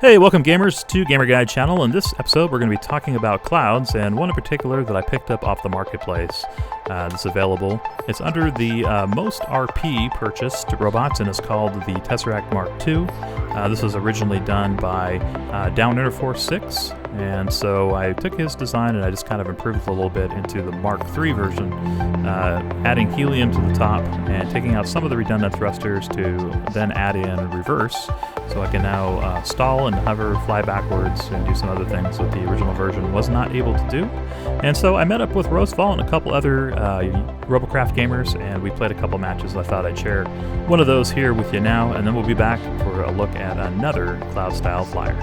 Hey, welcome gamers to Gamer Guide channel. In this episode, we're going to be talking about clouds, and one in particular that I picked up off the marketplace that's available. It's under the most RP purchased robots, and it's called the Tesseract Mk.2. This was originally done by Down Interforce 6, and so I took his design and I just kind of improved it a little bit into the Mark III version, adding helium to the top and taking out some of the redundant thrusters to then add in reverse. So I can now stall and hover, fly backwards, and do some other things that the original version was not able to do. And so I met up with Rosefall and a couple other Robocraft gamers, and we played a couple matches. I thought I'd share one of those here with you now, and then we'll be back for a look at another cloud-style flyer.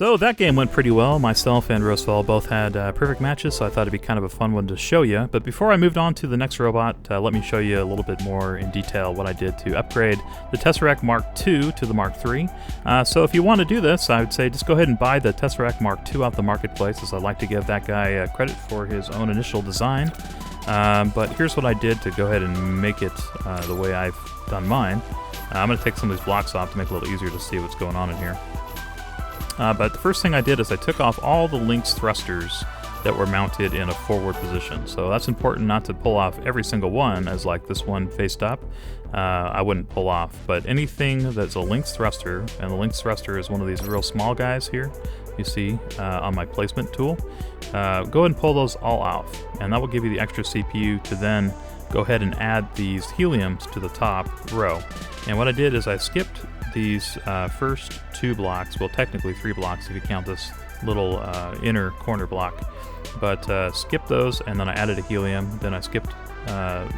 So that game went pretty well. Myself and Rosefall both had perfect matches, so I thought it'd be kind of a fun one to show you. But before I moved on to the next robot, let me show you a little bit more in detail what I did to upgrade the Tesseract Mk.2 to the Mark III. So if you want to do this, I would say just go ahead and buy the Tesseract Mk.2 off the marketplace, as I like to give that guy credit for his own initial design. But here's what I did to go ahead and make it the way I've done mine. I'm going to take some of these blocks off to make it a little easier to see what's going on in here. But the first thing I did is I took off all the Lynx thrusters that were mounted in a forward position. So that's important not to pull off every single one, as like this one faced up, I wouldn't pull off. But anything that's a Lynx thruster, and the Lynx thruster is one of these real small guys here, you see on my placement tool, go ahead and pull those all off. And that will give you the extra CPU to then go ahead and add these heliums to the top row. And what I did is I skipped these first 2 blocks, well technically 3 blocks if you count this little inner corner block, but skipped those, and then I added a helium. Then I skipped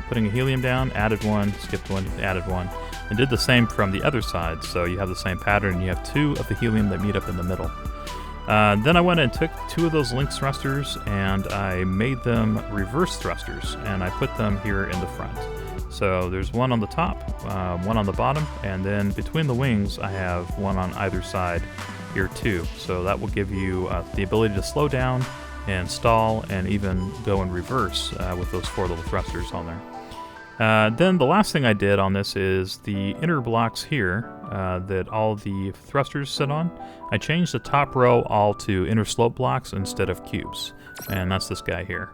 putting a helium down, added one, skipped one, added one, and did the same from the other side. So you have the same pattern, you have 2 of the helium that meet up in the middle. Then I went and took 2 of those Lynx thrusters and I made them reverse thrusters, and I put them here in the front. So there's one on the top, one on the bottom, and then between the wings I have one on either side here too. So that will give you the ability to slow down and stall and even go in reverse with those 4 little thrusters on there. Then the last thing I did on this is the inner blocks here that all the thrusters sit on. I changed the top row all to inner slope blocks instead of cubes, and that's this guy here.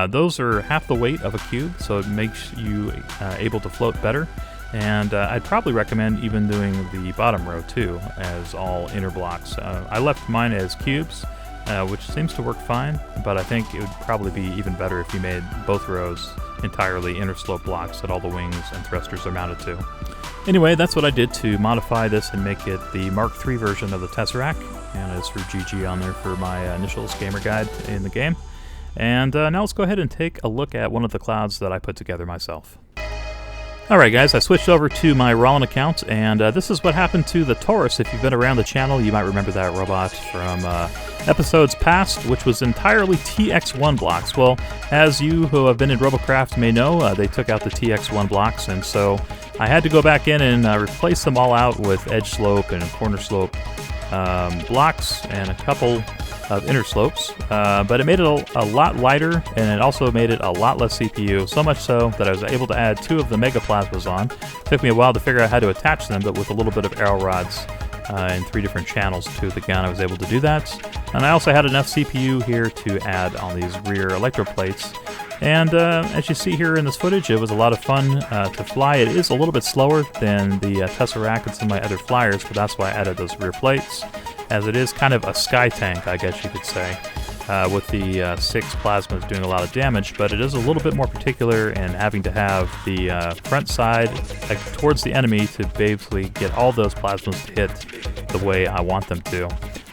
Those are half the weight of a cube, so it makes you able to float better. And I'd probably recommend even doing the bottom row too as all inner blocks. I left mine as cubes, which seems to work fine, but I think it would probably be even better if you made both rows entirely inner slope blocks that all the wings and thrusters are mounted to. Anyway, that's what I did to modify this and make it the Mark III version of the Tesseract, and it's for GG on there for my initials gamer guide in the game. And now let's go ahead and take a look at one of the clouds that I put together myself. Alright guys, I switched over to my Rollin account, and this is what happened to the Taurus. If you've been around the channel, you might remember that robot from episodes past, which was entirely TX1 blocks. Well, as you who have been in Robocraft may know, they took out the TX1 blocks, and so I had to go back in and replace them all out with edge slope and corner slope blocks and a couple of inner slopes, but it made it a lot lighter, and it also made it a lot less CPU, so much so that I was able to add 2 of the Mega Plasmas on. It took me a while to figure out how to attach them, but with a little bit of arrow rods and 3 different channels to the gun, I was able to do that. And I also had enough CPU here to add on these rear electroplates. And as you see here in this footage, it was a lot of fun to fly. It is a little bit slower than the Tesseract and some of my other flyers, but that's why I added those rear plates, as it is kind of a sky tank, I guess you could say, with the 6 plasmas doing a lot of damage, but it is a little bit more particular in having to have the front side towards the enemy to basically get all those plasmas to hit the way I want them to.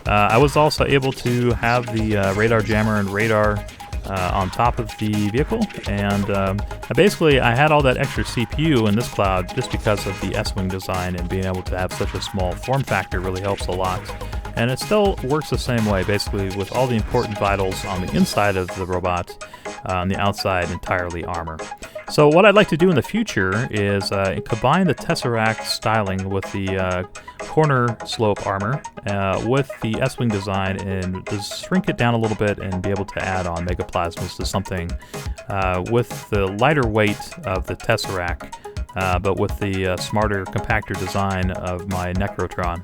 I was also able to have the radar jammer and radar on top of the vehicle, and I had all that extra CPU in this cloud just because of the S-Wing design, and being able to have such a small form factor really helps a lot. And it still works the same way, basically, with all the important vitals on the inside of the robot, on the outside entirely armor. So what I'd like to do in the future is combine the Tesseract styling with the corner slope armor with the S-Wing design, and just shrink it down a little bit and be able to add on Mega Plasmas to something with the lighter weight of the Tesseract, but with the smarter, compactor design of my Necrotron.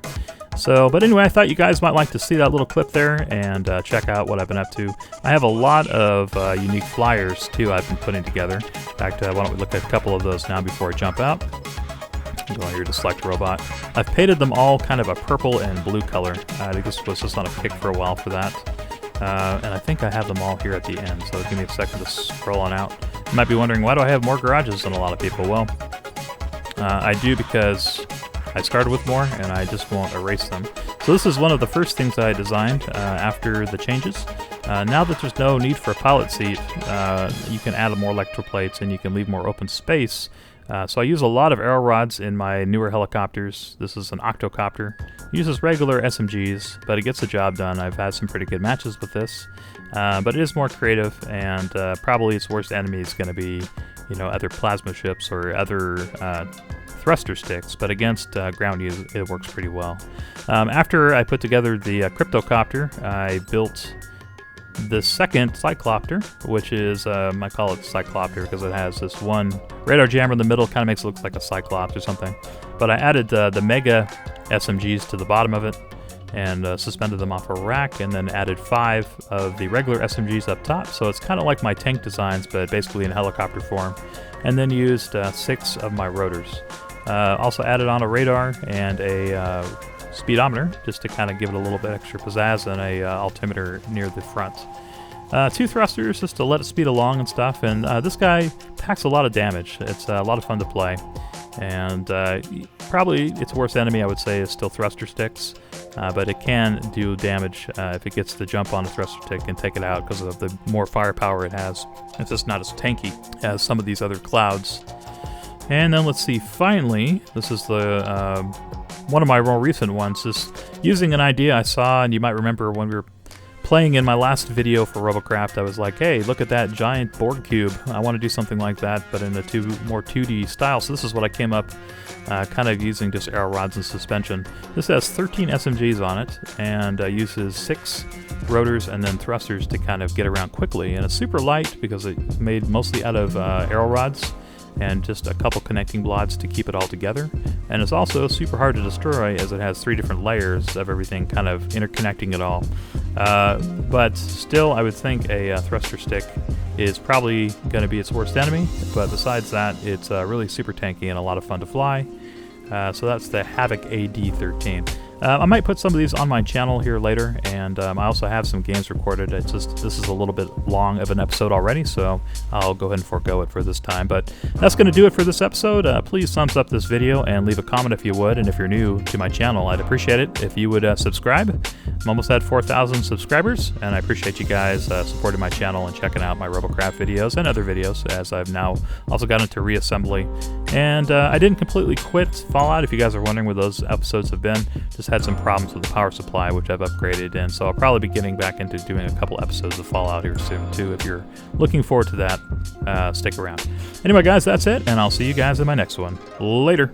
But anyway, I thought you guys might like to see that little clip there and check out what I've been up to. I have a lot of unique flyers, too, I've been putting together. In fact, why don't we look at a couple of those now before I jump out. Go here to select robot. I've painted them all kind of a purple and blue color. I think this was just on a kick for a while for that. And I think I have them all here at the end, so give me a second to scroll on out. You might be wondering, why do I have more garages than a lot of people? Well, I do because I started with more, and I just won't erase them. So this is one of the first things I designed after the changes. Now that there's no need for a pilot seat, you can add more electroplates and you can leave more open space So I use a lot of arrow rods in my newer helicopters. This is an octocopter. It uses regular SMGs, but it gets the job done. I've had some pretty good matches with this, but it is more creative, and probably its worst enemy is going to be, other plasma ships or other thruster sticks, but against ground use, it works pretty well. After I put together the cryptocopter, I built the second cyclopter, which is, I call it cyclopter because it has this one radar jammer in the middle, kind of makes it look like a cyclops or something. But I added the mega SMGs to the bottom of it and suspended them off a rack, and then added 5 of the regular SMGs up top. So it's kind of like my tank designs, but basically in helicopter form. And then used 6 of my rotors. Also added on a radar and a speedometer, just to kind of give it a little bit extra pizzazz, and a altimeter near the front. 2 thrusters just to let it speed along and stuff, and this guy packs a lot of damage. It's a lot of fun to play, and probably its worst enemy, I would say, is still thruster sticks, but it can do damage if it gets the jump on a thruster stick and take it out because of the more firepower it has. It's just not as tanky as some of these other clouds. And then let's see, finally, this is the one of my more recent ones, is using an idea I saw, and you might remember when we were playing in my last video for Robocraft, I was like, hey, look at that giant Borg cube. I want to do something like that, but in a more 2D style. So this is what I came up kind of using just arrow rods and suspension. This has 13 SMGs on it, and uses 6 rotors and then thrusters to kind of get around quickly. And it's super light because it's made mostly out of arrow rods and just a couple connecting blods to keep it all together. And it's also super hard to destroy, as it has 3 different layers of everything kind of interconnecting it all. But still, I would think a thruster stick is probably going to be its worst enemy, but besides that, it's really super tanky and a lot of fun to fly. So that's the Havoc AD-13. I might put some of these on my channel here later, and I also have some games recorded. It's just, this is a little bit long of an episode already, so I'll go ahead and forego it for this time. But that's going to do it for this episode. Please thumbs up this video and leave a comment if you would, and if you're new to my channel, I'd appreciate it if you would subscribe. I'm almost at 4,000 subscribers, and I appreciate you guys supporting my channel and checking out my Robocraft videos and other videos, as I've now also got into reassembly. And I didn't completely quit Fallout, if you guys are wondering where those episodes have been. Just had some problems with the power supply, which I've upgraded, and so I'll probably be getting back into doing a couple episodes of Fallout here soon too. If you're looking forward to that, stick around. Anyway guys, that's it, and I'll see you guys in my next one. Later.